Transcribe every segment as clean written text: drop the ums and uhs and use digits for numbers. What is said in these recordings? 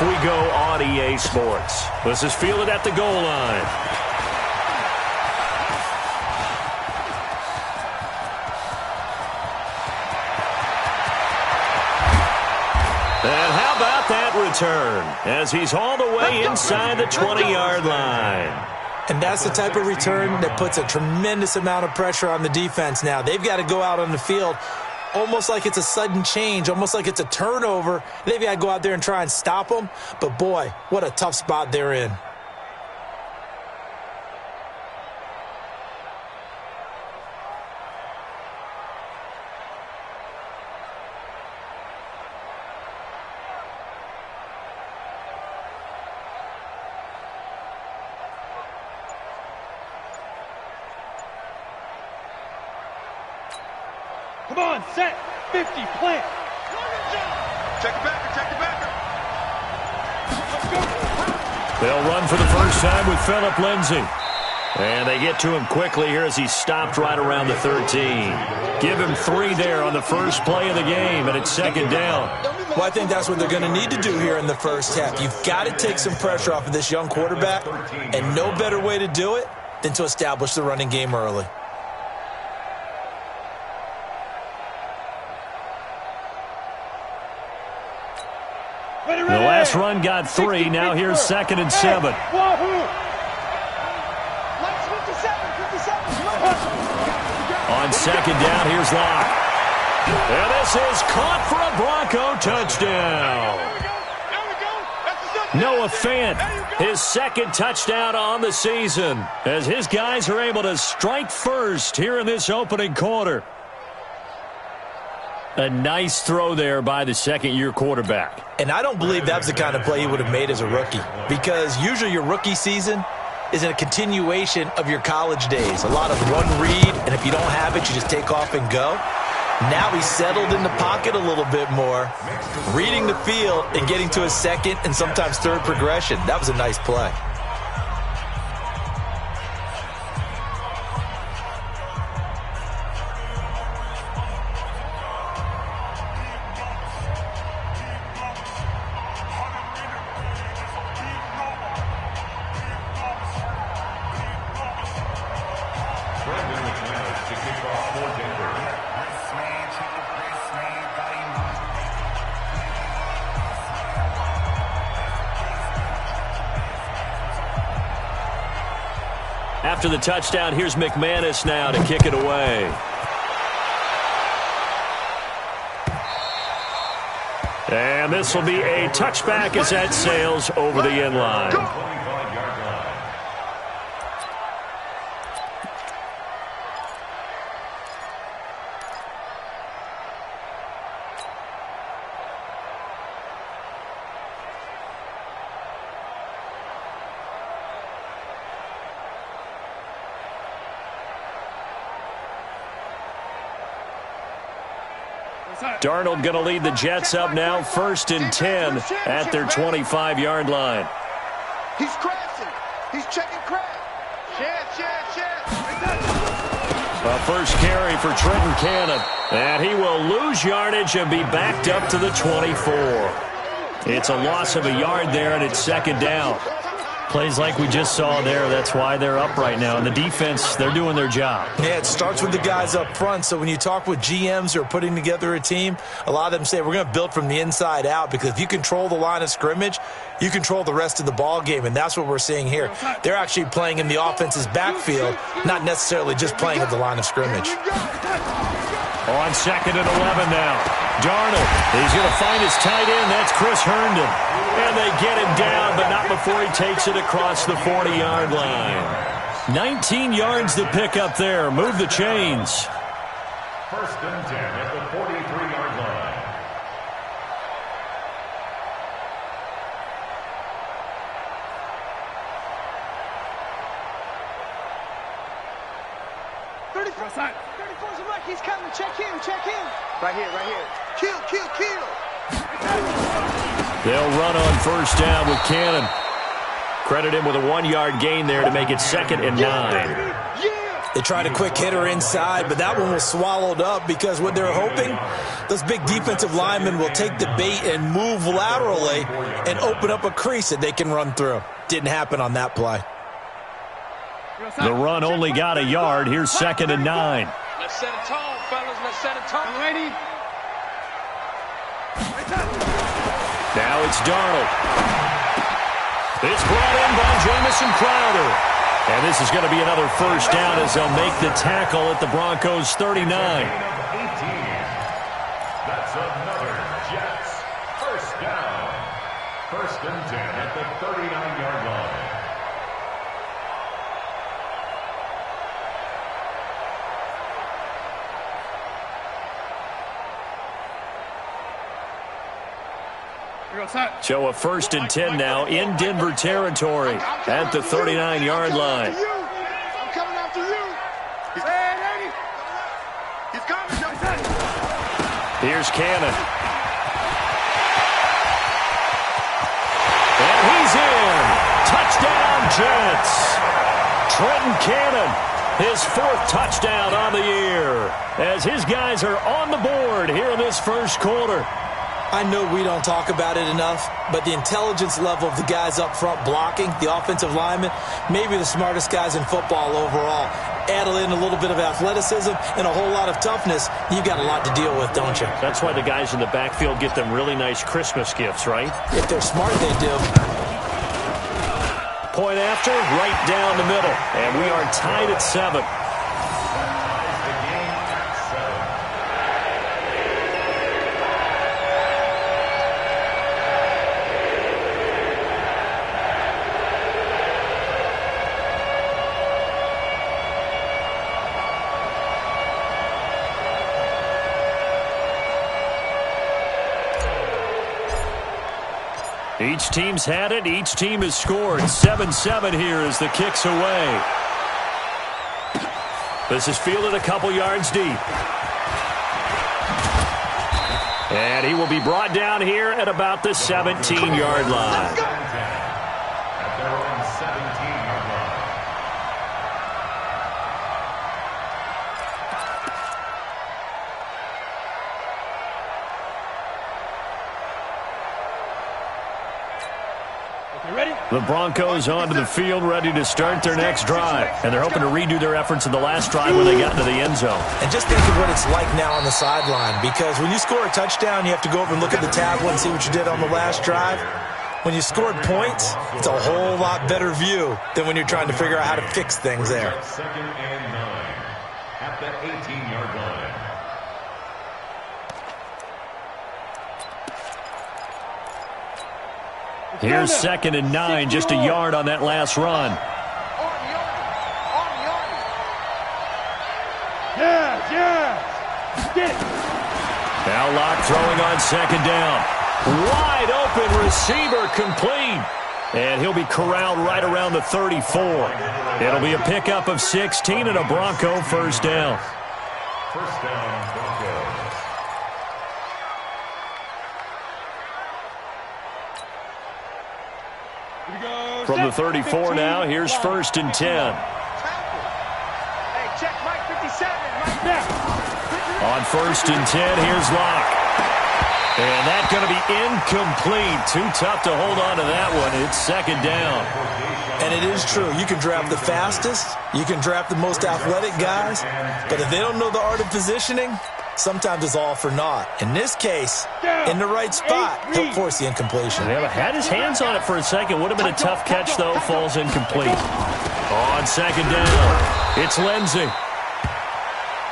we go on EA Sports. This is fielded at the goal line. And how about that return as he's hauled away inside the 20-yard line. And that's the type of return that puts a tremendous amount of pressure on the defense now. They've got to go out on the field almost like it's a sudden change, almost like it's a turnover. They've got to go out there and try and stop them. But, boy, what a tough spot they're in. Come on, set, 50, plant. Check the backer, check the backer. They'll run for the first time with Phillip Lindsay. And they get to him quickly here as he's stopped right around the 13. Give him 3 there on the first play of the game, and it's second down. Well, I think that's what they're going to need to do here in the first half. You've got to take some pressure off of this young quarterback, and no better way to do it than to establish the running game early. The last run got 3. Now here's 2nd and 7. On second down, here's Locke. And this is caught for a Bronco touchdown. Noah Fant, his 2nd touchdown on the season, as his guys are able to strike first here in this opening quarter. A nice throw there by the second-year quarterback. And I don't believe that's the kind of play he would have made as a rookie, because usually your rookie season is a continuation of your college days. A lot of one read, and if you don't have it, you just take off and go. Now he's settled in the pocket a little bit more, reading the field and getting to his second and sometimes third progression. That was a nice play. After the touchdown, here's McManus now to kick it away. And this will be a touchback as that sails over the end line. Darnold going to lead the Jets up now, 1st and 10 at their 25-yard line. He's crashing. He's checking crash. A first carry for Trenton Cannon. And he will lose yardage and be backed up to the 24. It's a loss of a yard there, and it's second down. Plays like we just saw there. That's why they're up right now. And the defense, they're doing their job. Yeah, it starts with the guys up front. So when you talk with GMs who are putting together a team, a lot of them say we're going to build from the inside out, because if you control the line of scrimmage, you control the rest of the ball game, and that's what we're seeing here. They're actually playing in the offense's backfield, not necessarily just playing at the line of scrimmage. On 2nd and 11 now. Darnold, he's going to find his tight end. That's Chris Herndon. And they get him down, but not before he takes it across the 40-yard line. 19 yards to pick up there. Move the chains. 1st and 10 at the 43-yard line. He's coming. Check him. Right here. Kill. They'll run on 1st down with Cannon. Credit him with a 1-yard gain there to make it 2nd and 9. They tried a quick hitter inside, but that one was swallowed up because what they're hoping, those big defensive linemen will take the bait and move laterally and open up a crease that they can run through. Didn't happen on that play. The run only got a yard. Here's 2nd and 9. Let's set a tone, fellas. Let's set a tone. Ready? Now it's Darnold. It's brought in by Jamison Crowder. And this is going to be another first down as they'll make the tackle at the Broncos' 39. That's another Jets first down. 1st and 10 at the 39-yard line. So a 1st and 10 now in Denver territory at the 39-yard line. I'm coming after you. He's ready. He's coming. Here's Cannon. And he's in. Touchdown, Jets. Trenton Cannon, his 4th touchdown on the year, as his guys are on the board here in this first quarter. I know we don't talk about it enough, but the intelligence level of the guys up front blocking, the offensive linemen, maybe the smartest guys in football overall. Add in a little bit of athleticism and a whole lot of toughness, you've got a lot to deal with, don't you? That's why the guys in the backfield get them really nice Christmas gifts, right? If they're smart, they do. Point after, right down the middle. And we are tied at 7. Each team's had it. Each team has scored. 7-7 here as the kick's away. This is fielded a couple yards deep. And he will be brought down here at about the 17-yard line. At their own 17-yard line. The Broncos onto the field, ready to start their next drive. And they're hoping to redo their efforts in the last drive when they got into the end zone. And just think of what it's like now on the sideline, because when you score a touchdown, you have to go over and look at the tablet and see what you did on the last drive. When you scored points, it's a whole lot better view than when you're trying to figure out how to fix things there. 2nd and 9 at the 18-yard line. Here's 2nd and 9, just a yard on that last run. Now Locke throwing on 2nd down. Wide open receiver, complete. And he'll be corralled right around the 34. It'll be a pickup of 16 and a Bronco first down. First down, Broncos. From the 34 now, here's 1st and 10. Hey, check Mike 57 right there. On 1st and 10, here's Locke. And that's going to be incomplete. Too tough to hold on to that one. It's 2nd down. And it is true. You can draft the fastest. You can draft the most athletic guys. But if they don't know the art of positioning, sometimes it's all for naught. In this case, in the right spot, he'll force the incompletion. Yeah, had his hands on it for a second. Would have been a tough catch, though. Falls incomplete. On 2nd down, it's Lindsey.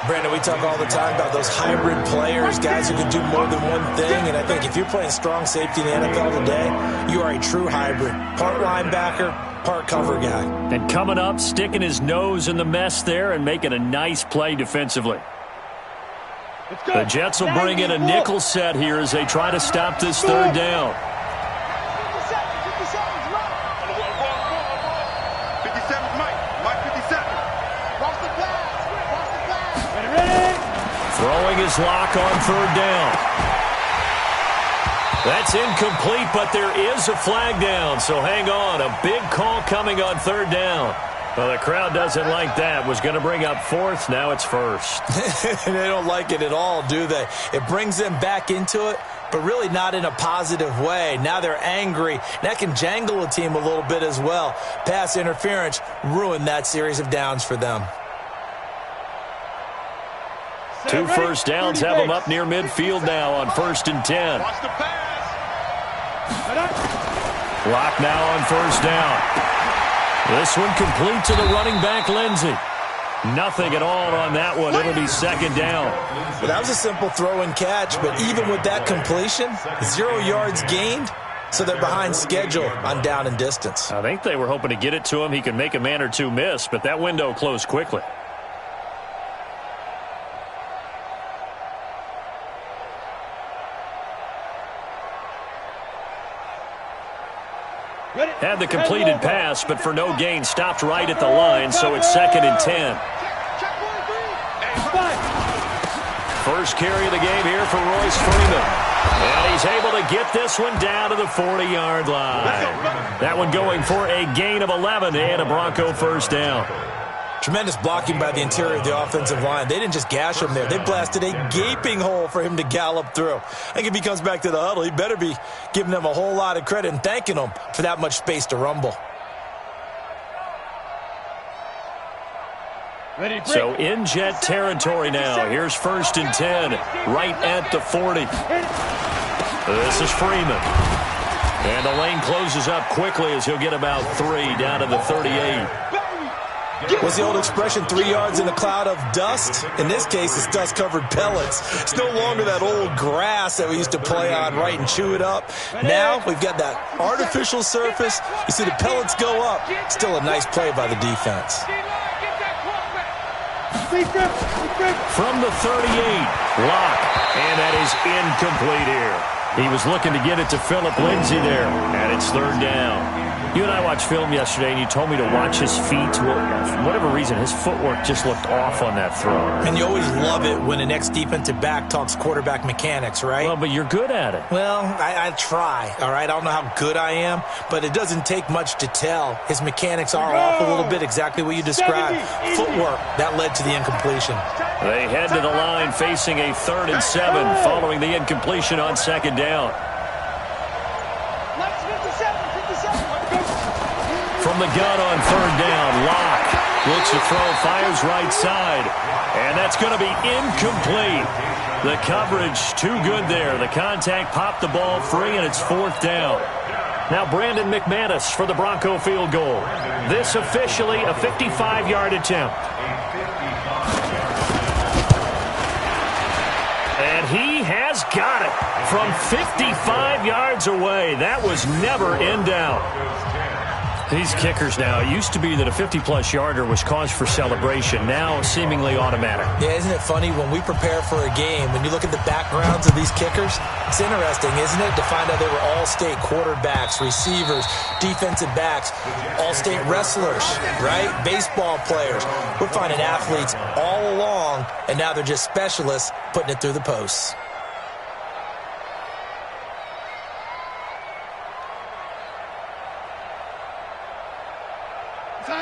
Brandon, we talk all the time about those hybrid players, guys who can do more than one thing. And I think if you're playing strong safety in the NFL today, you are a true hybrid. Part linebacker, part cover guy. And coming up, sticking his nose in the mess there and making a nice play defensively. The Jets will bring in a nickel set here as they try to stop this 3rd down. 57's Mike. Mike 57. Watch the pass. Throwing his Lock on 3rd down. That's incomplete, but there is a flag down, so hang on. A big call coming on 3rd down. Well, the crowd doesn't like that. Was going to bring up fourth. Now it's first. They don't like it at all, do they? It brings them back into it, but really not in a positive way. Now they're angry. That can jangle a team a little bit as well. Pass interference ruined that series of downs for them. 2 first downs have them up near midfield now on 1st and 10. Watch the pass. Clock now on 1st down. This one complete to the running back, Lindsey. Nothing at all on that one. It'll be 2nd down. Well, that was a simple throw and catch, but even with that completion, 0 yards gained, so they're behind schedule on down and distance. I think they were hoping to get it to him. He could make a man or two miss, but that window closed quickly. Had the completed pass, but for no gain, stopped right at the line, so it's 2nd and 10. First carry of the game here for Royce Freeman. And he's able to get this one down to the 40-yard line. That one going for a gain of 11 and a Bronco first down. Tremendous blocking by the interior of the offensive line. They didn't just gash him there. They blasted a gaping hole for him to gallop through. I think if he comes back to the huddle, he better be giving them a whole lot of credit and thanking them for that much space to rumble. So in jet territory now. Here's 1st and 10, right at the 40. This is Freeman. And the lane closes up quickly as he'll get about 3 down to the 38. What's the old expression, 3 yards in a cloud of dust? In this case, it's dust-covered pellets. It's no longer that old grass that we used to play on, right, and chew it up. Now we've got that artificial surface. You see the pellets go up. Still a nice play by the defense. From the 38, Locke, and that is incomplete here. He was looking to get it to Phillip Lindsay there, and it's 3rd down. You and I watched film yesterday, and you told me to watch his feet. Well, for whatever reason, his footwork just looked off on that throw. And you always love it when an ex-defensive back talks quarterback mechanics, right? Well, but you're good at it. Well, I try, all right? I don't know how good I am, but it doesn't take much to tell. His mechanics are off a little bit, exactly what you described. Footwork, that led to the incompletion. They head to the line facing a 3rd and 7 following the incompletion on 2nd down. From the gun on 3rd down, Locke looks to throw, fires right side, and that's going to be incomplete. The coverage too good there. The contact popped the ball free, and it's 4th down. Now Brandon McManus for the Bronco field goal. This officially a 55-yard attempt. And he has got it from 55 yards away. That was never in doubt. These kickers now, it used to be that a 50-plus yarder was cause for celebration. Now seemingly automatic. Yeah, isn't it funny when we prepare for a game, when you look at the backgrounds of these kickers, it's interesting, isn't it, to find out they were all-state quarterbacks, receivers, defensive backs, all-state wrestlers, right? Baseball players. We're finding athletes all along, and now they're just specialists putting it through the posts.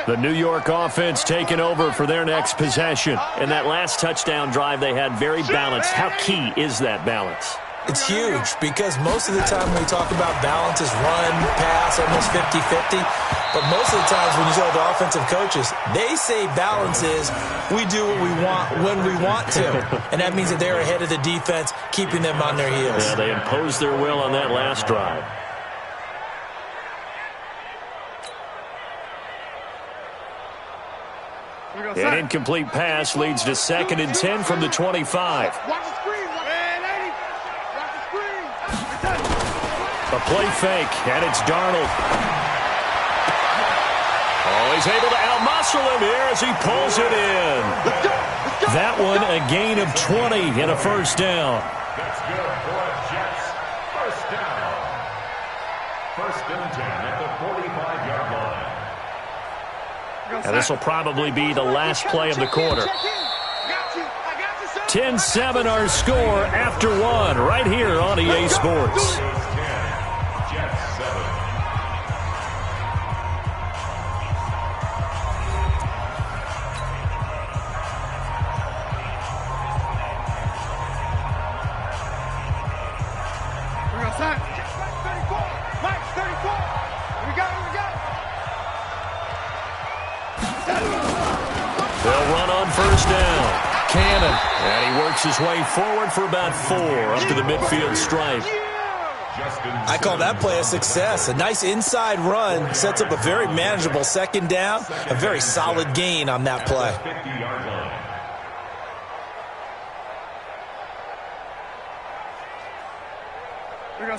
The New York offense taking over for their next possession. And that last touchdown drive they had very balanced. How key is that balance? It's huge because most of the time when we talk about balance is run, pass, almost 50-50. But most of the times when you talk to offensive coaches, they say balance is we do what we want when we want to. And that means that they're ahead of the defense, keeping them on their heels. Yeah, they imposed their will on that last drive. An incomplete pass leads to 2nd and 10 from the 25. Watch the screen. Watch the screen. A play fake, and it's Darnold. Oh, he's able to outmuscle him here as he pulls it in. That one, a gain of 20 and a 1st down. That's good for Jets. 1st down. 1st and 10 at the 45-yard line. Now this will probably be the last play of the quarter. 10-7 our score after 1 right here on EA Sports. on first down. Cannon. And he works his way forward for about 4 up to the midfield stripe. I call that play a success. A nice inside run sets up a very manageable second down. A very solid gain on that play.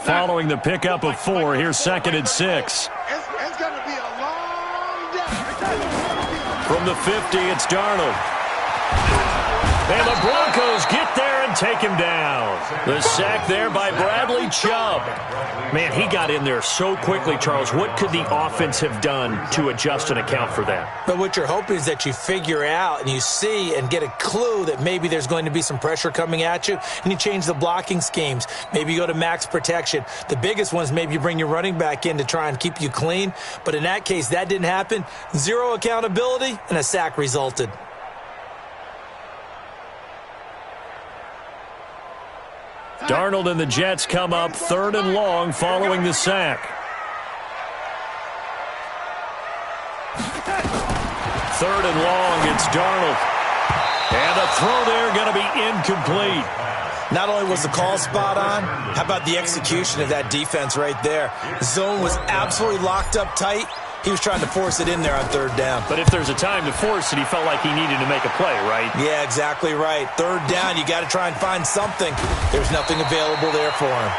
Following the pickup of 4, here's 2nd and 6. It's going to be a long day. From the 50, it's Darnold. And the Broncos get there and take him down. The sack there by Bradley Chubb. Man, he got in there so quickly, Charles. What could the offense have done to adjust and account for that? But what you're hoping is that you figure out and you see and get a clue that maybe there's going to be some pressure coming at you, and you change the blocking schemes. Maybe you go to max protection. The biggest one is maybe you bring your running back in to try and keep you clean. But in that case, that didn't happen. 0 accountability, and a sack resulted. Darnold and the Jets come up 3rd and long following the sack. 3rd and long, it's Darnold. And the throw there going to be incomplete. Not only was the call spot on, how about the execution of that defense right there? Zone was absolutely locked up tight. He was trying to force it in there on 3rd down. But if there's a time to force it, he felt like he needed to make a play, right? Yeah, exactly right. 3rd down, you got to try and find something. There's nothing available there for him.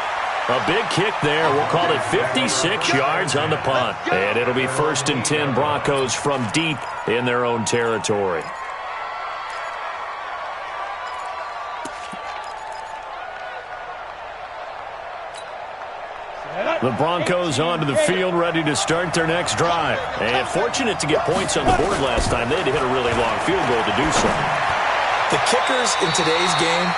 A big kick there. We'll call it 56 yards on the punt. And it'll be 1st and 10 Broncos from deep in their own territory. The Broncos onto the field, ready to start their next drive. And fortunate to get points on the board last time. They had to hit a really long field goal to do so. The kickers in today's game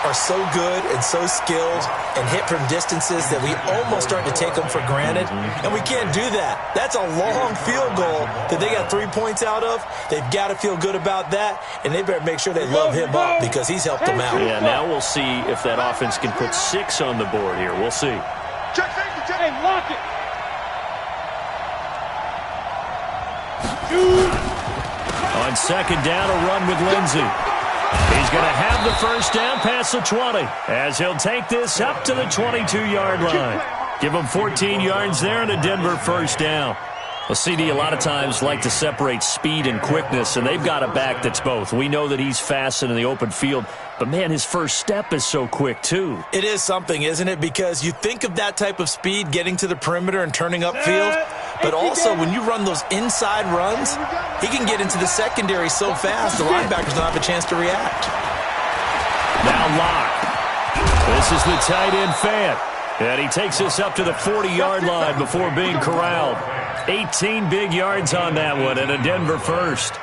are so good and so skilled and hit from distances that we almost start to take them for granted. And we can't do that. That's a long field goal that they got 3 points out of. They've got to feel good about that, and they better make sure they love him up because he's helped them out. Yeah, now we'll see if that offense can put 6 on the board here. We'll see. Check safety, check. Hey, lock it. On 2nd down, a run with Lindsey. He's going to have the first down past the 20 as he'll take this up to the 22-yard line. Give him 14 yards there and a Denver first down. Well, CD, a lot of times like to separate speed and quickness, and they've got a back that's both. We know that he's fast and in the open field, but, man, his first step is so quick, too. It is something, isn't it? Because you think of that type of speed getting to the perimeter and turning upfield, but also when you run those inside runs, he can get into the secondary so fast the linebackers don't have a chance to react. Now Locke. This is the tight end Fant. And he takes us up to the 40-yard line before being corralled. 18 big yards on that one and a Denver first.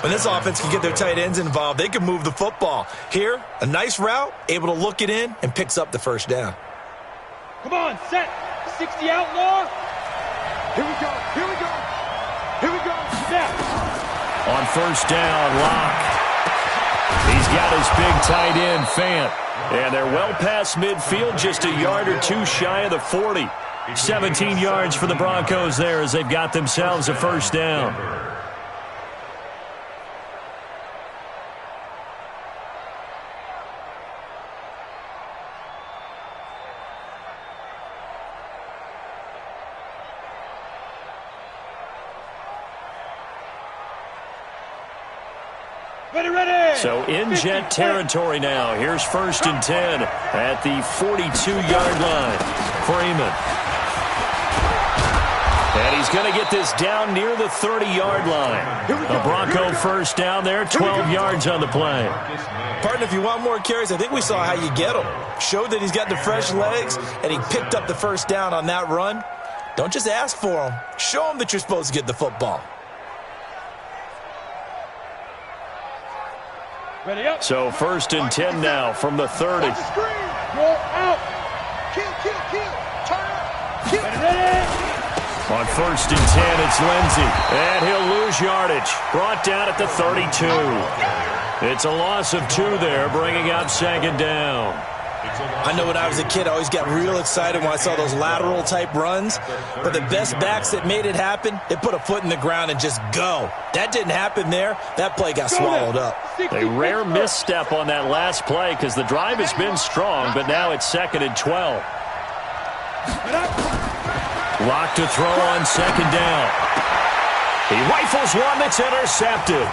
When this offense can get their tight ends involved, they can move the football. Here, a nice route, able to look it in, and picks up the first down. Come on, set. 60 outlaw. Here we go, here we go, here we go. Snap. On first down, Locke. He's got his big tight end, Fant. And they're well past midfield, just a yard or two shy of the 40. 17 yards for the Broncos there as they've got themselves a first down. Ready. So in Jet territory now. Here's 1st and 10 at the 42-yard line. Freeman. And he's going to get this down near the 30-yard line. A Bronco first down there, 12 yards on the play. Partner, if you want more carries, I think we saw how you get him. Showed that he's got the fresh legs, and he picked up the first down on that run. Don't just ask for him. Show him that you're supposed to get the football. Ready up. So 1st and 10 now from the 30. Watch the screen. Roll out. Kill, kill, kill. Turn up. Kill. Ready. On 1st and 10, it's Lindsey. And he'll lose yardage. Brought down at the 32. It's a loss of 2 there, bringing up 2nd down. I know when I was a kid, I always got real excited when I saw those lateral type runs. But the best backs that made it happen, they put a foot in the ground and just go. That didn't happen there. That play got swallowed up. A rare misstep on that last play because the drive has been strong, but now it's 2nd and 12. Lock to throw on 2nd down. He rifles one that's intercepted.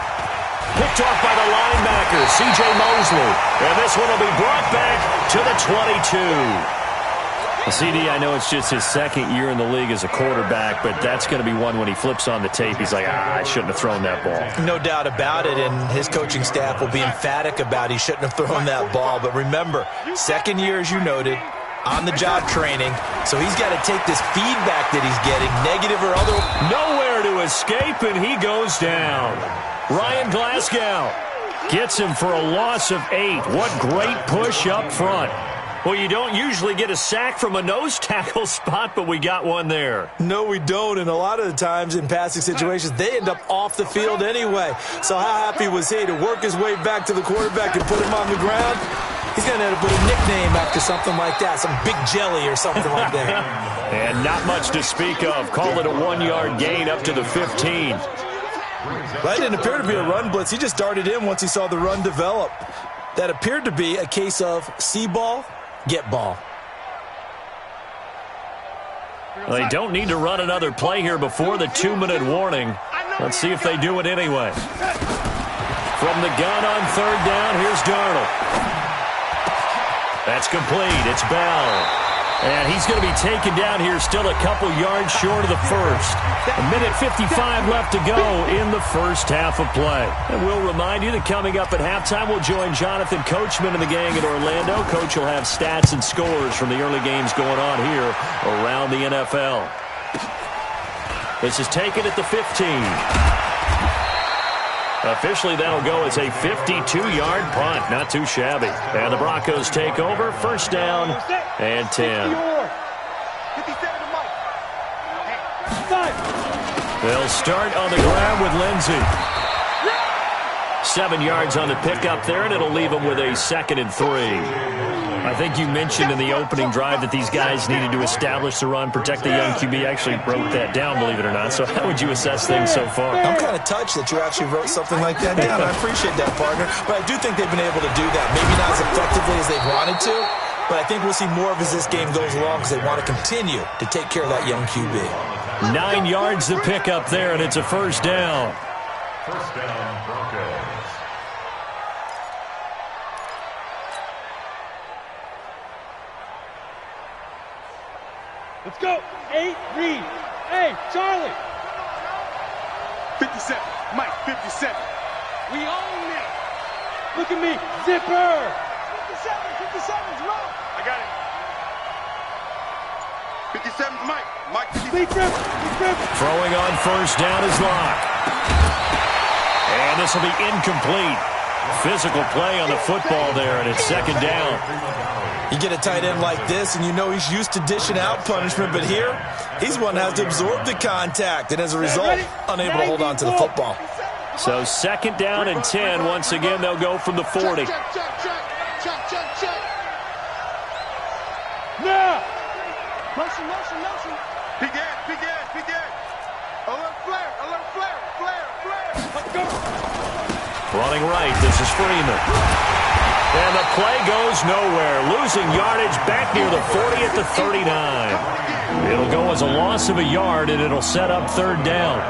Picked off by the linebacker, C.J. Mosley. And this one will be brought back to the 22. CD, I know it's just his 2nd year in the league as a quarterback, but that's going to be one when he flips on the tape, he's like, I shouldn't have thrown that ball. No doubt about it, and his coaching staff will be emphatic about he shouldn't have thrown that ball. But remember, 2nd year, as you noted, on-the-job training, so he's got to take this feedback that he's getting, negative or other. Nowhere to escape, and he goes down. Ryan Glasgow gets him for a loss of 8. What great push up front. Well, you don't usually get a sack from a nose tackle spot, but we got one there. No, we don't, and a lot of the times in passing situations, they end up off the field anyway. So how happy was he to work his way back to the quarterback and put him on the ground? He's going to end up with a nickname after something like that, some big jelly or something like that. And not much to speak of. Call it a 1-yard gain up to the 15. That didn't appear to be a run blitz. He just darted in once he saw the run develop. That appeared to be a case of see ball, get ball. Well, they don't need to run another play here before the 2-minute warning. Let's see if they do it anyway. From the gun on 3rd down, here's Darnold. That's complete. It's Bell. And he's going to be taken down here still a couple yards short of the first. 1:55 left to go in the first half of play. And we'll remind you that coming up at halftime, we'll join Jonathan Coachman and the gang in Orlando. Coach will have stats and scores from the early games going on here around the NFL. This is taken at the 15. Officially, that'll go as a 52-yard punt. Not too shabby. And the Broncos take over. 1st down and 10. They'll start on the ground with Lindsey. 7 yards on the pickup there, and it'll leave them with a 2nd and 3. I think you mentioned in the opening drive that these guys needed to establish the run, protect the young QB. I actually wrote that down, believe it or not. So how would you assess things so far? I'm kind of touched that you actually wrote something like that down. I appreciate that, partner. But I do think they've been able to do that. Maybe not as effectively as they wanted to, but I think we'll see more of as this game goes along because they want to continue to take care of that young QB. 9 yards to pick up there, and it's a 1st down. 1st down, Broncos. Let's go. 8, read. Hey, Charlie. 57. Mike, 57. We own it. Look at me. Zipper. 57's Mike. I got it. 57's Mike. Mike, 57. Big grip. Big grip. Throwing on 1st down is Locke. And this will be incomplete. Physical play on the football there, and it's 2nd down. You get a tight end like this, and you know he's used to dishing out punishment, but here, he's one that has to absorb the contact, and as a result, unable to hold on to the football. So 2nd down and 10. Once again, they'll go from the 40. Check. Now. Motion. Big ass. Alert flare. Let's go. Running right, this is Freeman. And the play goes nowhere. Losing yardage back near the 40 at the 39. It'll go as a loss of a yard, and it'll set up 3rd down.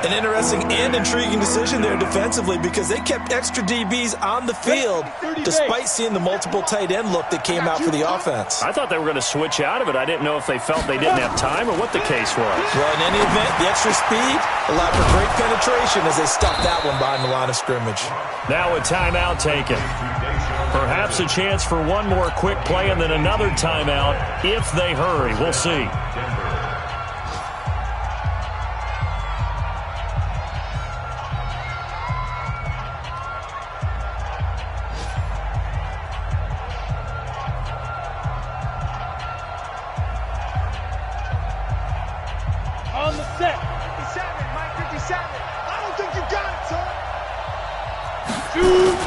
An interesting and intriguing decision there defensively because they kept extra DBs on the field despite seeing the multiple tight end look that came out for the offense. I thought they were going to switch out of it. I didn't know if they felt they didn't have time or what the case was. Well, in any event, the extra speed allowed for great penetration as they stuffed that one behind the line of scrimmage. Now a timeout taken. Perhaps a chance for one more quick play and then another timeout if they hurry. We'll see. On the set. 57, Mike, 57. I don't think you got it, son. Shoot.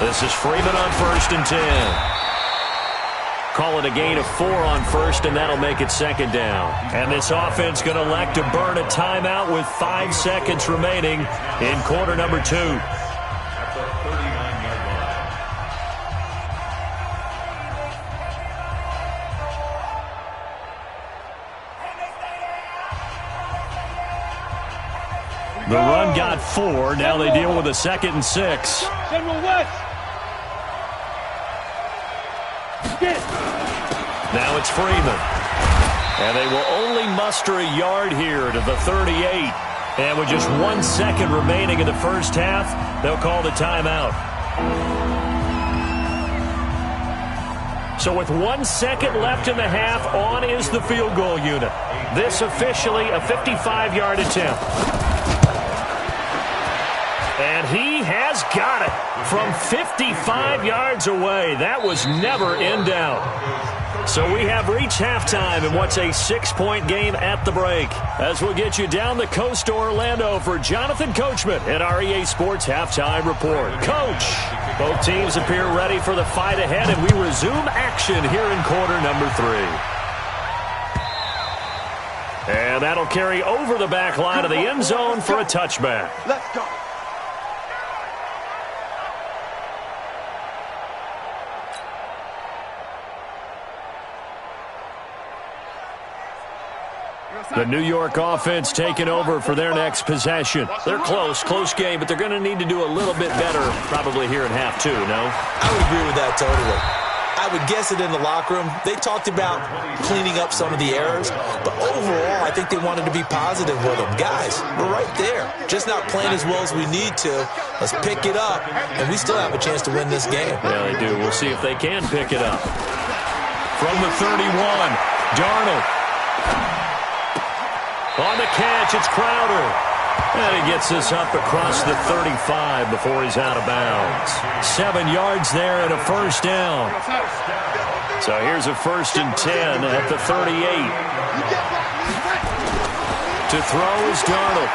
This is Freeman on 1st and 10. call it a gain of 4 on first, and that'll make it second down. And this offense going to elect to burn a timeout with 5 seconds remaining in quarter number 2. At the 39-yard line. The run got 4. Now they deal with a 2nd and 6. General West. Now it's Freeman. And they will only muster a yard here to the 38. And with just 1 second remaining in the first half, they'll call the timeout. So with 1 second left in the half, on is the field goal unit. This officially a 55-yard attempt. And he has got it from 55 yards away. That was never in doubt. So we have reached halftime in what's a 6-point game at the break. As we'll get you down the coast to Orlando for Jonathan Coachman at our EA Sports Halftime Report. Coach, both teams appear ready for the fight ahead, and we resume action here in quarter number 3. And that'll carry over the back line of the end zone for a touchback. Let's go. The New York offense taking over for their next possession. They're close game, but they're going to need to do a little bit better probably here in half 2, no? I would agree with that totally. I would guess it in the locker room. They talked about cleaning up some of the errors, but overall, I think they wanted to be positive with them. Guys, we're right there. Just not playing as well as we need to. Let's pick it up, and we still have a chance to win this game. Yeah, they do. We'll see if they can pick it up. From the 31, Darnold. On the catch, it's Crowder. And he gets this up across the 35 before he's out of bounds. 7 yards there and a first down. So here's a 1st and 10 at the 38. To throw is Darnold.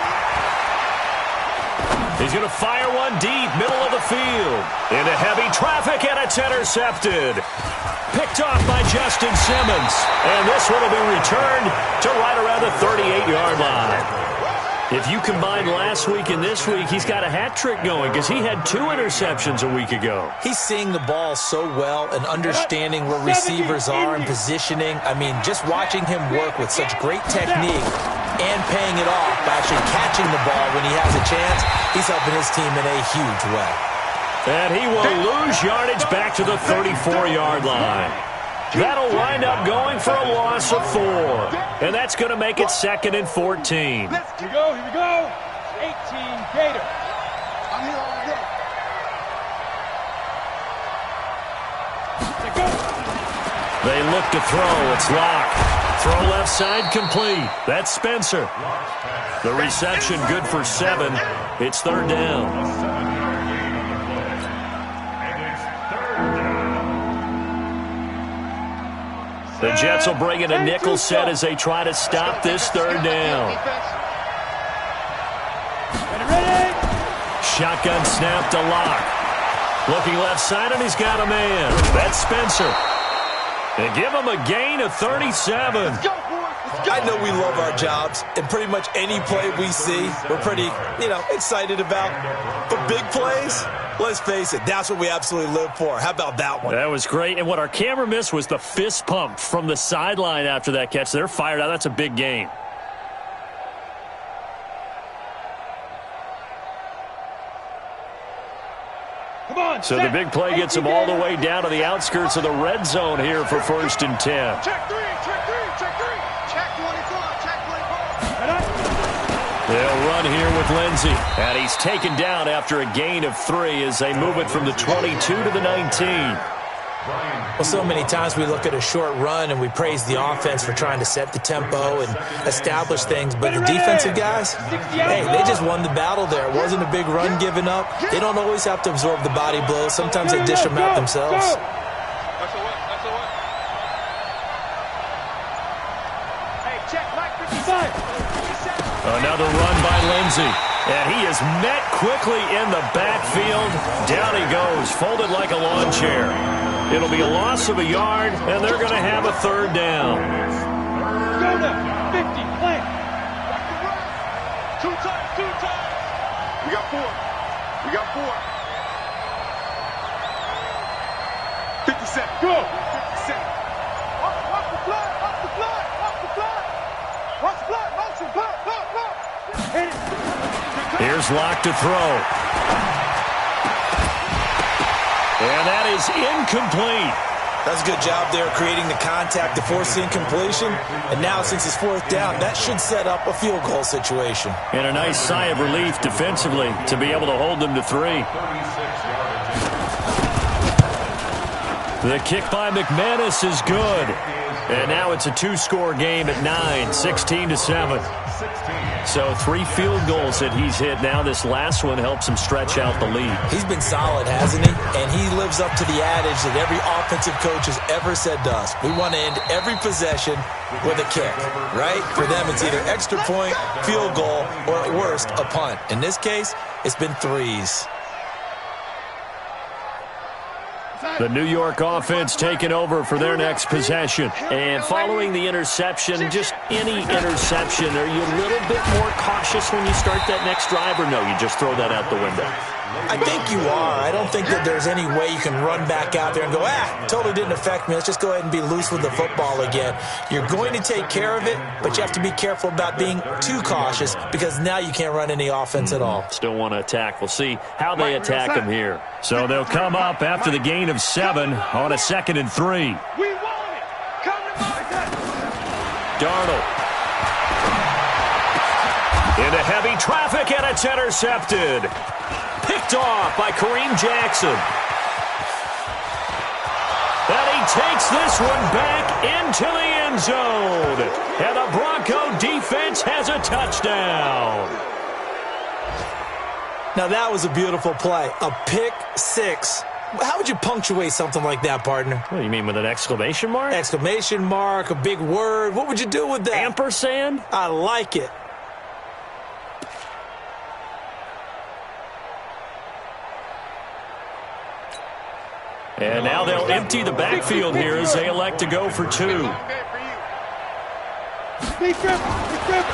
He's going to fire one deep, middle of the field. Into heavy traffic, and it's intercepted. Picked off by Justin Simmons. And this one will be returned to right around the 38-yard line. If you combine last week and this week, he's got a hat trick going because he had 2 interceptions a week ago. He's seeing the ball so well and understanding where receivers are and positioning. I mean, just watching him work with such great technique and paying it off by actually catching the ball when he has a chance, he's helping his team in a huge way. And he will lose yardage back to the 34-yard line. That'll wind up going for a loss of 4. And that's going to make it 2nd and 14. Here we go. 18 Gator. I'm here all day. They look to throw. It's Locke. Throw left side complete. That's Spencer. The reception good for 7. It's 3rd down. The Jets will bring in a nickel set as they try to stop this 3rd down. Shotgun snap to Locke. Looking left side, and he's got a man. That's Spencer. And give him a gain of 37. I know we love our jobs, and pretty much any play we see, we're pretty, excited about. But big plays, let's face it, that's what we absolutely live for. How about that one? That was great. And what our camera missed was the fist pump from the sideline after that catch. They're fired out. That's a big gain. So the big play gets them all the way down to the outskirts of the red zone here for 1st and 10. Check 3, check 3, check 3. Check 24, check 24. They'll run here with Lindsey. And he's taken down after a gain of 3 as they move it from the 22 to the 19. Well, so many times we look at a short run and we praise the offense for trying to set the tempo and establish things, but the defensive guys, hey, they just won the battle there. It wasn't a big run given up. They don't always have to absorb the body blows. Sometimes they dish them out themselves. Another run by Lindsey. And he is met quickly in the backfield. Down he goes, folded like a lawn chair. It'll be a loss of a yard, and they're going to have a third down. Go now. 50, plant. Two times. We got four. 57. Go. 57. Watch the blood. Motion. Blood. Hit it. Here's Locke to throw. And that is incomplete. That's a good job there creating the contact to force the incompletion. And now since it's fourth down, that should set up a field goal situation. And a nice sigh of relief defensively to be able to hold them to 3. The kick by McManus is good. And now it's a 2-score game at 9, 16-7. So 3 field goals that he's hit now. This last one helps him stretch out the lead. He's been solid, hasn't he? And he lives up to the adage that every offensive coach has ever said to us. We want to end every possession with a kick, right? For them, it's either extra point, field goal, or at worst, a punt. In this case, it's been 3s. The New York offense taking over for their next possession. And following the interception, just any interception, are you a little bit more cautious when you start that next drive, or no, you just throw that out the window? I think you are. I don't think that there's any way you can run back out there and go, totally didn't affect me. Let's just go ahead and be loose with the football again. You're going to take care of it, but you have to be careful about being too cautious because now you can't run any offense at all. Still want to attack. We'll see how they attack them here. So they'll come up after the gain of 7 on a 2nd and 3. We want it. Come to Darnold. Into heavy traffic, and it's intercepted. Picked off by Kareem Jackson. And he takes this one back into the end zone. And the Bronco defense has a touchdown. Now that was a beautiful play. A pick 6. How would you punctuate something like that, partner? What do you mean, with an exclamation mark? Exclamation mark, a big word. What would you do with that? Ampersand? I like it. And now they'll empty the backfield here as they elect to go for 2.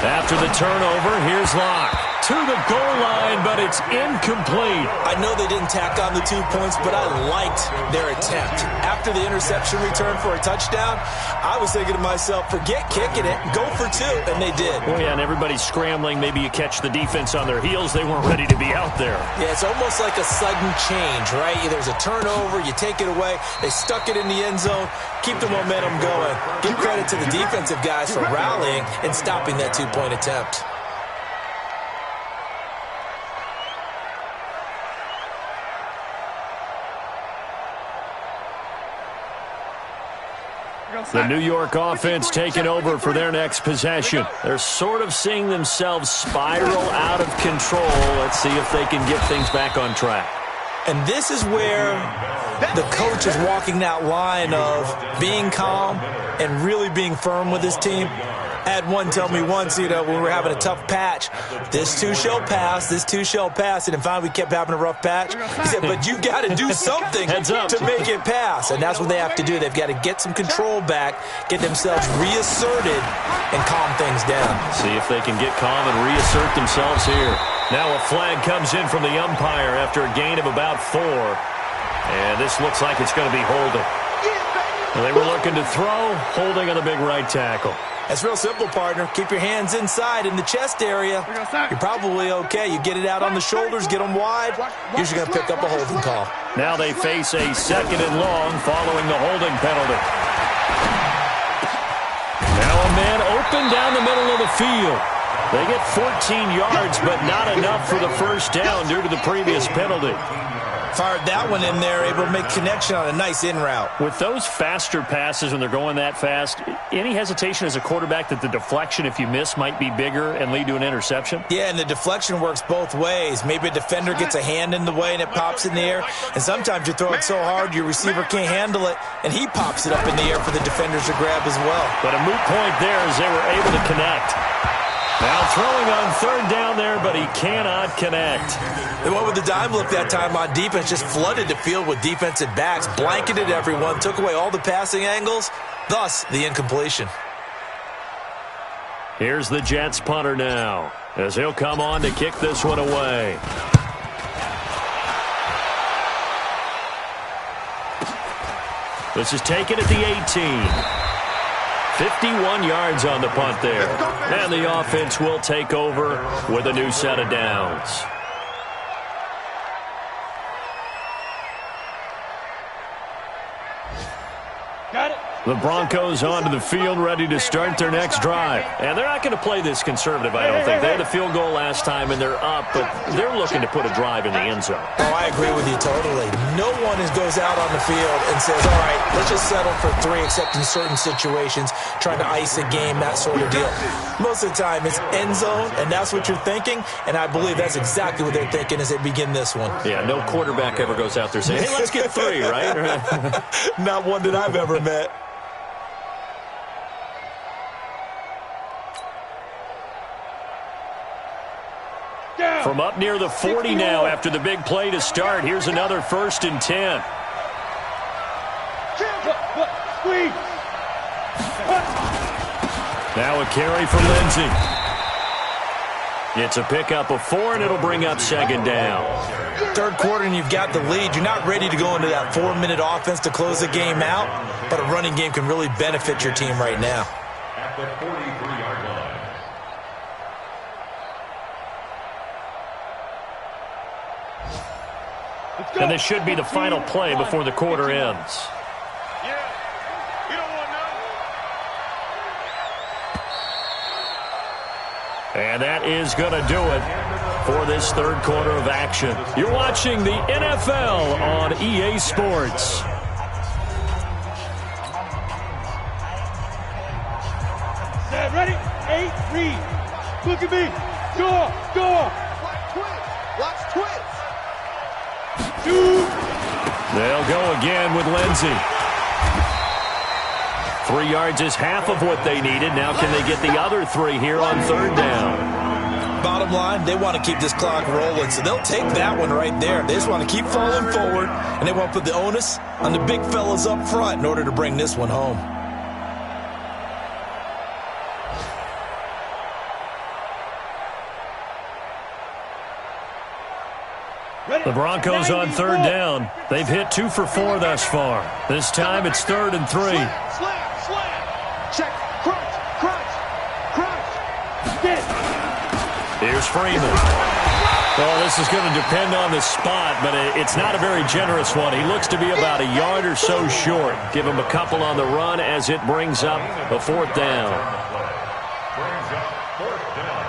After the turnover, here's Locke. To the goal line, but it's incomplete. I know they didn't tack on the 2 points, but I liked their attempt. After the interception return for a touchdown, I was thinking to myself, forget kicking it, go for 2, and they did. Oh, yeah, and everybody's scrambling. Maybe you catch the defense on their heels. They weren't ready to be out there. Yeah, it's almost like a sudden change, right? There's a turnover, you take it away, they stuck it in the end zone, keep the momentum going. Give credit to the defensive guys for rallying and stopping that 2-point attempt. The New York offense taking over for their next possession. They're sort of seeing themselves spiral out of control. Let's see if they can get things back on track. And this is where the coach is walking that line of being calm and really being firm with his team. I had one tell me once, when we were having a tough patch, this too shall pass, this too shall pass. And finally we kept having a rough patch. He said, but you got to do something to make it pass. And that's what they have to do. They've got to get some control back, get themselves reasserted, and calm things down. See if they can get calm and reassert themselves here. Now a flag comes in from the umpire after a gain of about 4. And this looks like it's going to be holding. They were looking to throw, holding on the big right tackle. That's real simple, partner. Keep your hands inside in the chest area. You're probably okay. You get it out on the shoulders, get them wide. Usually going to pick up a holding call. Now they face a 2nd and long following the holding penalty. Now a man open down the middle of the field. They get 14 yards, but not enough for the first down due to the previous penalty. Fired that one in there, able to make connection on a nice in route. With those faster passes when they're going that fast, any hesitation as a quarterback that the deflection, if you miss, might be bigger and lead to an interception? Yeah, and the deflection works both ways. Maybe a defender gets a hand in the way and it pops in the air, and sometimes you throw it so hard your receiver can't handle it, and he pops it up in the air for the defenders to grab as well. But a moot point there as they were able to connect. Now throwing on third down there, but he cannot connect. They went with the dime look that time on defense, just flooded the field with defensive backs, blanketed everyone, took away all the passing angles, thus the incompletion. Here's the Jets punter now, as he'll come on to kick this one away. This is taken at the 18. 51 yards on the punt there. And the offense will take over with a new set of downs. Got it. The Broncos onto the field, ready to start their next drive. And they're not going to play this conservative, I don't think. They had a field goal last time, and they're up, but they're looking to put a drive in the end zone. Oh, I agree with you totally. No one goes out on the field and says, all right, let's just settle for 3, except in certain situations, trying to ice a game, that sort of deal. Most of the time, it's end zone, and that's what you're thinking, and I believe that's exactly what they're thinking as they begin this one. Yeah, no quarterback ever goes out there saying, hey, let's get 3, right? Not one that I've ever met. From up near the 40 now after the big play to start. Here's another 1st and 10. Squeeze. Now a carry for Lindsey. It's a pickup of 4, and it'll bring up 2nd down. Third quarter, and you've got the lead. You're not ready to go into that 4-minute offense to close the game out, but a running game can really benefit your team right now. At the 43-yard line. And this should be the final play before the quarter ends. Yeah. You don't want none. And that is going to do it for this third quarter of action. You're watching the NFL on EA Sports. Set, ready? 8, read. Look at me. Go. Watch twins. They'll go again with Lindsey. 3 yards is half of what they needed. Now can they get the other 3 here on 3rd down? Bottom line, they want to keep this clock rolling, so they'll take that one right there. They just want to keep falling forward, and they want to put the onus on the big fellas up front in order to bring this one home. The Broncos on 3rd down. They've hit 2 for 4 thus far. This time it's 3rd and 3. Slam. Check. Crunch. Get. Here's Freeman. Well, this is going to depend on the spot, but it's not a very generous one. He looks to be about a yard or so short. Give him a couple on the run as it brings up a 4th down. Brings up 4th down.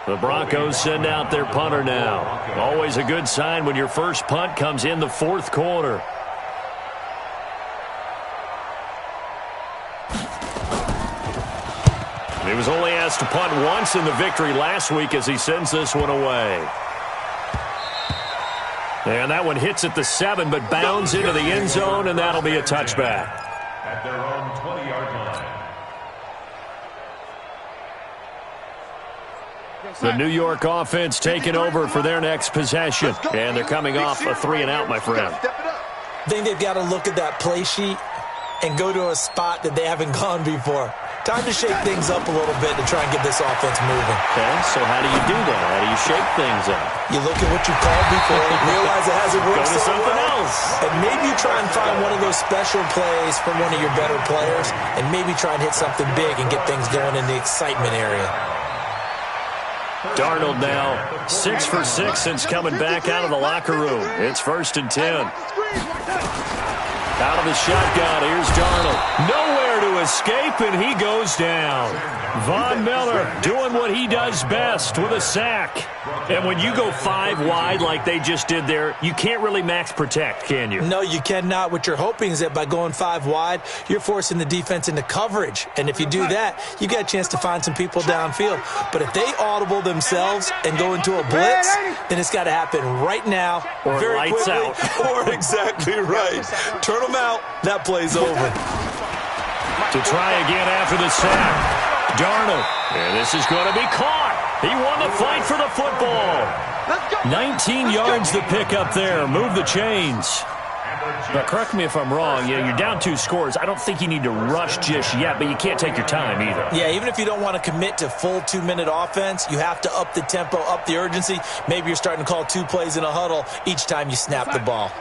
The Broncos send out their punter now. Always a good sign when your first punt comes in the 4th quarter. He was only asked to punt once in the victory last week as he sends this one away. And that one hits at the 7, but bounds into the end zone, and that'll be a touchback. At their own 20-yard line. The New York offense taking over for their next possession. And they're coming off a 3-and-out, my friend. I think they've got to look at that play sheet and go to a spot that they haven't gone before. Time to shake things up a little bit to try and get this offense moving. Okay, so how do you do that? How do you shake things up? You look at what you called before, realize it hasn't worked Go to so something well, else. and maybe you try and find one of those special plays from one of your better players, and maybe try and hit something big and get things going in the excitement area. Darnold now 6 for 6 since coming back out of the locker room. It's 1st and 10. Out of the shotgun, here's Darnold. Nowhere to escape, and he goes down. Von Miller doing what he does best with a sack. And when you go 5 wide like they just did there, you can't really max protect, can you? No, you cannot. What you're hoping is that by going 5 wide, you're forcing the defense into coverage. And if you do that, you got a chance to find some people downfield. But if they audible themselves and go into a blitz, then it's got to happen right now, or very lights quickly, out. or exactly right. Turn them out, that play's over. To try again after the sack. Darnold. And this is going to be caught. He won the fight for the football. 19 yards to pick up there. Move the chains. Now, correct me if I'm wrong. Yeah, you're down 2 scores. I don't think you need to rush just yet, but you can't take your time either. Yeah, even if you don't want to commit to full 2-minute offense, you have to up the tempo, up the urgency. Maybe you're starting to call 2 plays in a huddle each time you snap the ball.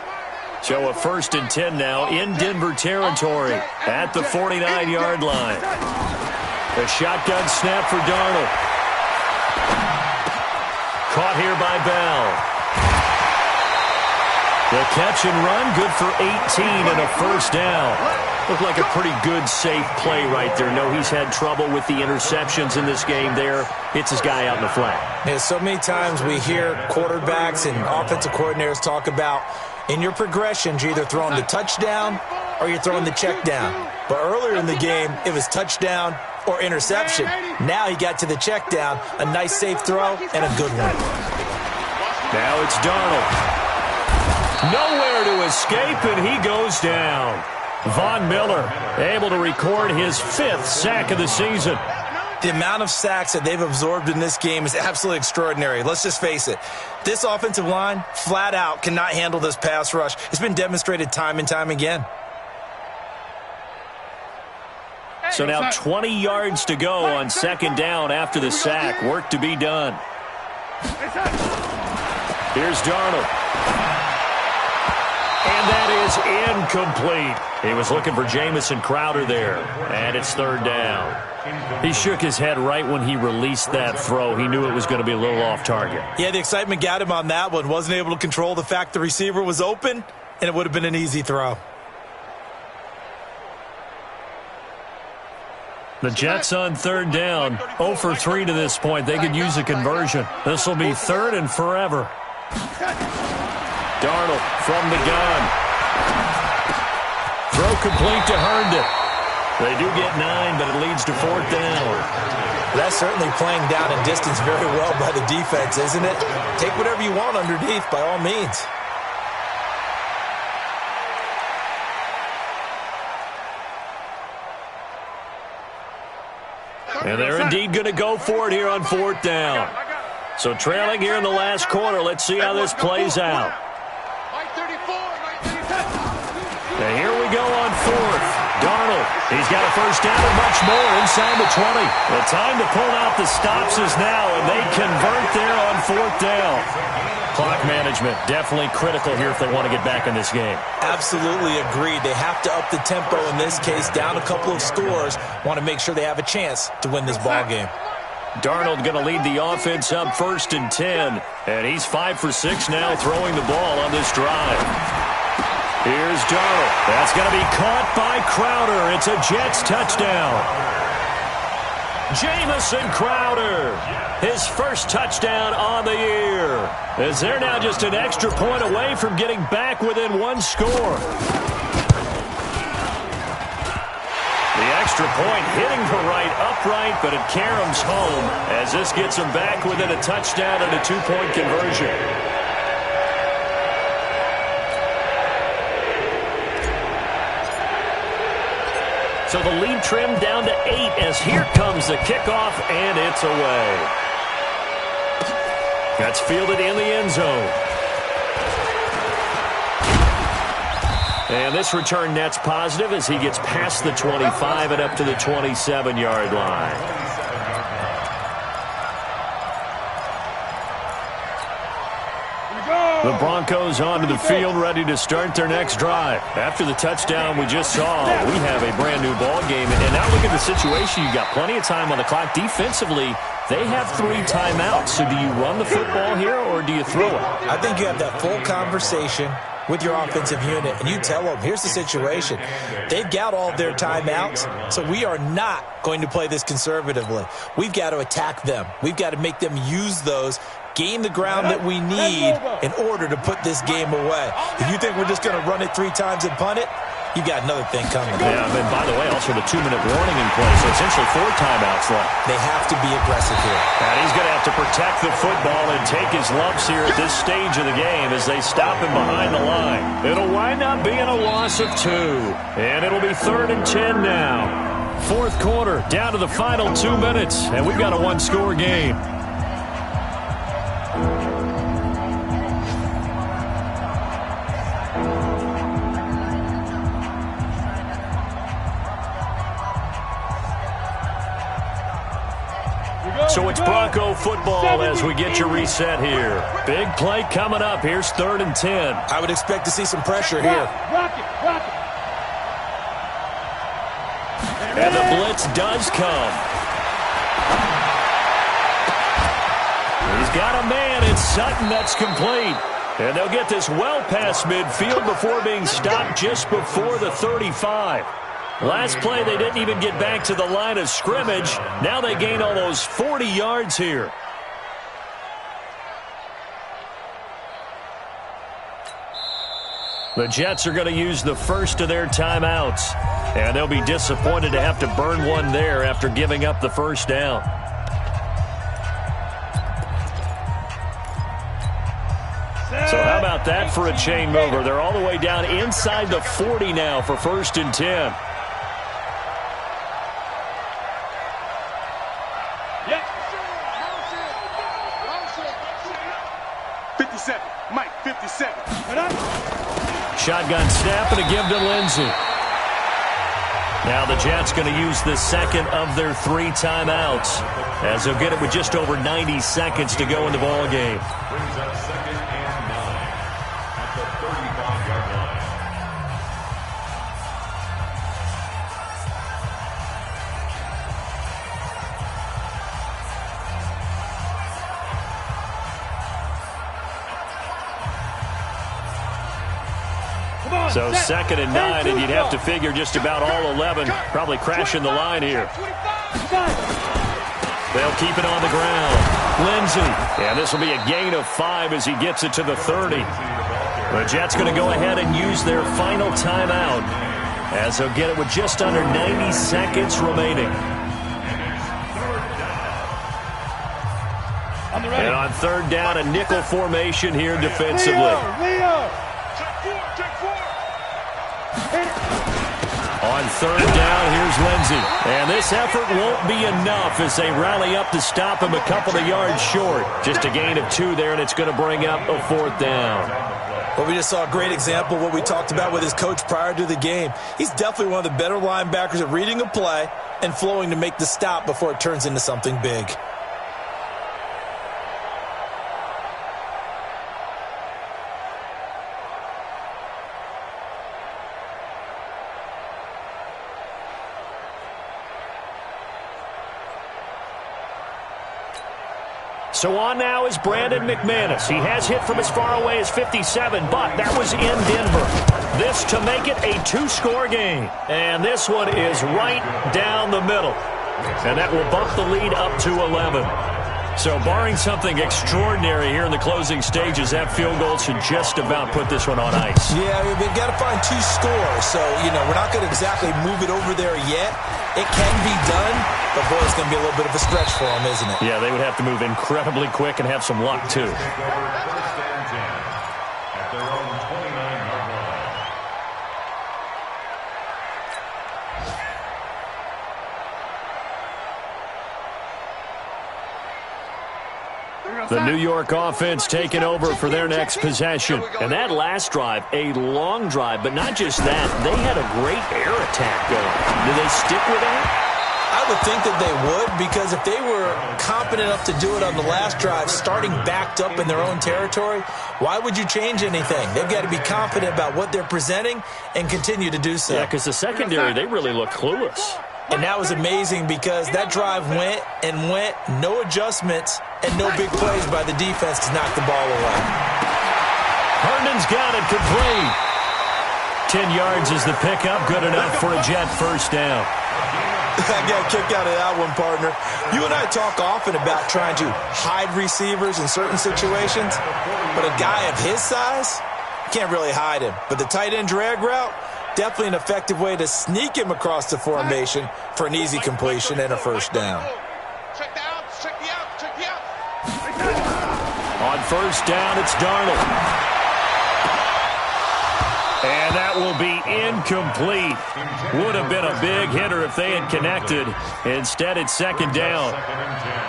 So a 1st and 10 now in Denver territory at the 49-yard line. The shotgun snap for Darnold. Caught here by Bell. The catch and run, good for 18 and a 1st down. Looked like a pretty good, safe play right there. No, he's had trouble with the interceptions in this game there. Hits his guy out in the flat. Yeah, so many times we hear quarterbacks and offensive coordinators talk about in your progressions, you're either throwing the touchdown or you're throwing the check down. But earlier in the game, it was touchdown or interception. Now he got to the check down, a nice safe throw, and a good one. Now it's Darnold. Nowhere to escape, and he goes down. Von Miller able to record his 5th sack of the season. The amount of sacks that they've absorbed in this game is absolutely extraordinary. Let's just face it. This offensive line, flat out, cannot handle this pass rush. It's been demonstrated time and time again. So now 20 yards to go on 2nd down after the sack. Work to be done. Here's Darnold. And that is incomplete. He was looking for Jamison Crowder there. And it's 3rd down. He shook his head right when he released that throw. He knew it was going to be a little off target. Yeah, the excitement got him on that one. Wasn't able to control the fact the receiver was open, and it would have been an easy throw. The Jets on 3rd down. 0 for 3 to this point. They could use a conversion. This will be 3rd and forever. Darnold from the gun. Throw complete to Herndon. They do get 9, but it leads to 4th down. That's certainly playing down and distance very well by the defense, isn't it? Take whatever you want underneath, by all means. And they're indeed going to go for it here on 4th down. So trailing here in the last quarter. Let's see how this plays out. And here we go on 4th. Darnold, he's got a 1st down and much more inside the 20. The time to pull out the stops is now, and they convert there on 4th down. Clock management definitely critical here if they want to get back in this game. Absolutely agreed. They have to up the tempo in this case, down a couple of scores. Want to make sure they have a chance to win this ball game. Darnold going to lead the offense up 1st and 10. And he's 5 for 6 now throwing the ball on this drive. Here's Darnold. That's going to be caught by Crowder. It's a Jets touchdown. Jamison Crowder, his 1st touchdown on the year. As they're now just an extra point away from getting back within 1 score. The extra point hitting the right upright, but it caroms home as this gets them back within a touchdown and a 2-point conversion. So the lead trimmed down to 8 as here comes the kickoff, and it's away. That's fielded in the end zone. And this return net's positive as he gets past the 25 and up to the 27-yard line. The Broncos onto the field, ready to start their next drive. After the touchdown we just saw, we have a brand-new ball game. And now look at the situation. You got plenty of time on the clock. Defensively, they have 3 timeouts. So do you run the football here or do you throw it? I think you have that full conversation with your offensive unit, and you tell them, here's the situation. They've got all of their timeouts, so we are not going to play this conservatively. We've got to attack them. We've got to make them use those, gain the ground that we need in order to put this game away. If you think we're just going to run it 3 times and punt it, you got another thing coming. Yeah, and by the way, also the 2-minute warning in place, so essentially 4 timeouts left. They have to be aggressive here. And he's going to have to protect the football and take his lumps here at this stage of the game as they stop him behind the line. It'll wind up being a loss of 2, and it'll be 3rd and 10 now. 4th quarter, down to the final 2 minutes, and we've got a 1-score game. So it's Bronco football as we get your reset here. Big play coming up. Here's 3rd and 10. I would expect to see some pressure here. Rock it, rock it. And the blitz does come. He's got a man. It's Sutton. That's complete. And they'll get this well past midfield before being stopped just before the 35. Last play, they didn't even get back to the line of scrimmage. Now they gain almost 40 yards here. The Jets are going to use the first of their timeouts. And they'll be disappointed to have to burn one there after giving up the first down. So how about that for a chain mover? They're all the way down inside the 40 now for 1st and 10. 57, Mike, 57. Shotgun snap and a give to Lindsey. Now the Jets going to use the second of their 3 timeouts as they'll get it with just over 90 seconds to go in the ball game. Brings up 2nd and 9 at the 35-yard line. So 2nd and 9, and you'd have to figure just about all 11 probably crashing the line here. They'll keep it on the ground. Lindsey, and this will be a gain of 5 as he gets it to the 30. The Jets going to go ahead and use their final timeout as they'll get it with just under 90 seconds remaining. And on 3rd down, a nickel formation here defensively. Leo. On 3rd down, here's Lindsey. And this effort won't be enough as they rally up to stop him a couple of yards short. Just a gain of 2 there, and it's going to bring up a 4th down. Well, we just saw a great example of what we talked about with his coach prior to the game. He's definitely one of the better linebackers at reading a play and flowing to make the stop before it turns into something big. So on now is Brandon McManus. He has hit from as far away as 57, but that was in Denver. This to make it a 2-score game. And this one is right down the middle. And that will bump the lead up to 11. So barring something extraordinary here in the closing stages, that field goal should just about put this one on ice. Yeah, we've got to find 2 scores. So, we're not going to exactly move it over there yet. It can be done, but boy, it's going to be a little bit of a stretch for them, isn't it? Yeah, they would have to move incredibly quick and have some luck, too. 1st and 10 at their own 29-yard line. The New York offense taking over for their next possession. And that last drive, a long drive, but not just that. They had a great air attack going. Do they stick with that? I would think that they would, because if they were competent enough to do it on the last drive, starting backed up in their own territory, why would you change anything? They've got to be confident about what they're presenting and continue to do so. Yeah, because the secondary, they really look clueless. And that was amazing because that drive went and went, no adjustments, and no big plays by the defense to knock the ball away. Herndon's got it complete. 10 yards is the pickup, good enough for a Jet first down. I got a kick out of that one, partner. You and I talk often about trying to hide receivers in certain situations, but a guy of his size, you can't really hide him. But the tight end drag route, definitely an effective way to sneak him across the formation for an easy completion and a first down. Check the out, check the out, check the out. On first down, it's Darnold. And that will be incomplete. Would have been a big hitter if they had connected. Instead, it's second down.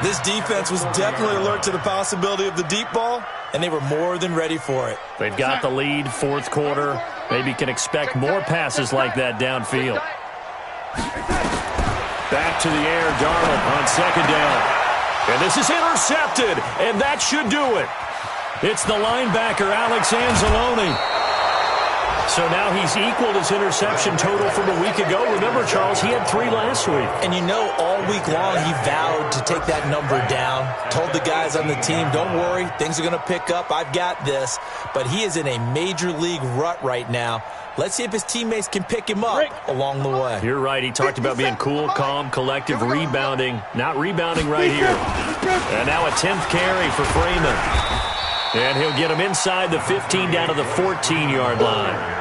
This defense was definitely alert to the possibility of the deep ball, and they were more than ready for it. They've got the lead, fourth quarter. Maybe can expect more passes like that downfield. Back to the air, Darnold on second down. And this is intercepted, and that should do it. It's the linebacker, Alex Anzalone. So now he's equaled his interception total from a week ago. Remember, Charles, he had 3 last week. And you know, all week long he vowed to take that number down. Told the guys on the team, don't worry, things are going to pick up. I've got this. But he is in a major league rut right now. Let's see if his teammates can pick him up along the way. You're right. He talked about being cool, calm, collective, rebounding. Not rebounding right here. And now a 10th carry for Freeman. And he'll get him inside the 15 down to the 14-yard line.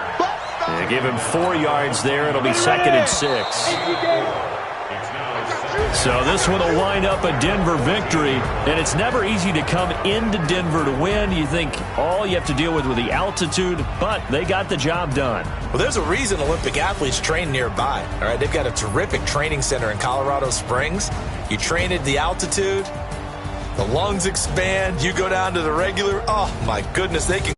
They give him 4 yards there. It'll be second and 6. So this one will wind up a Denver victory. And it's never easy to come into Denver to win. You think all you have to deal with the altitude, but they got the job done. Well, there's a reason Olympic athletes train nearby. All right, they've got a terrific training center in Colorado Springs. You train at the altitude, the lungs expand, you go down to the regular. Oh, my goodness, they can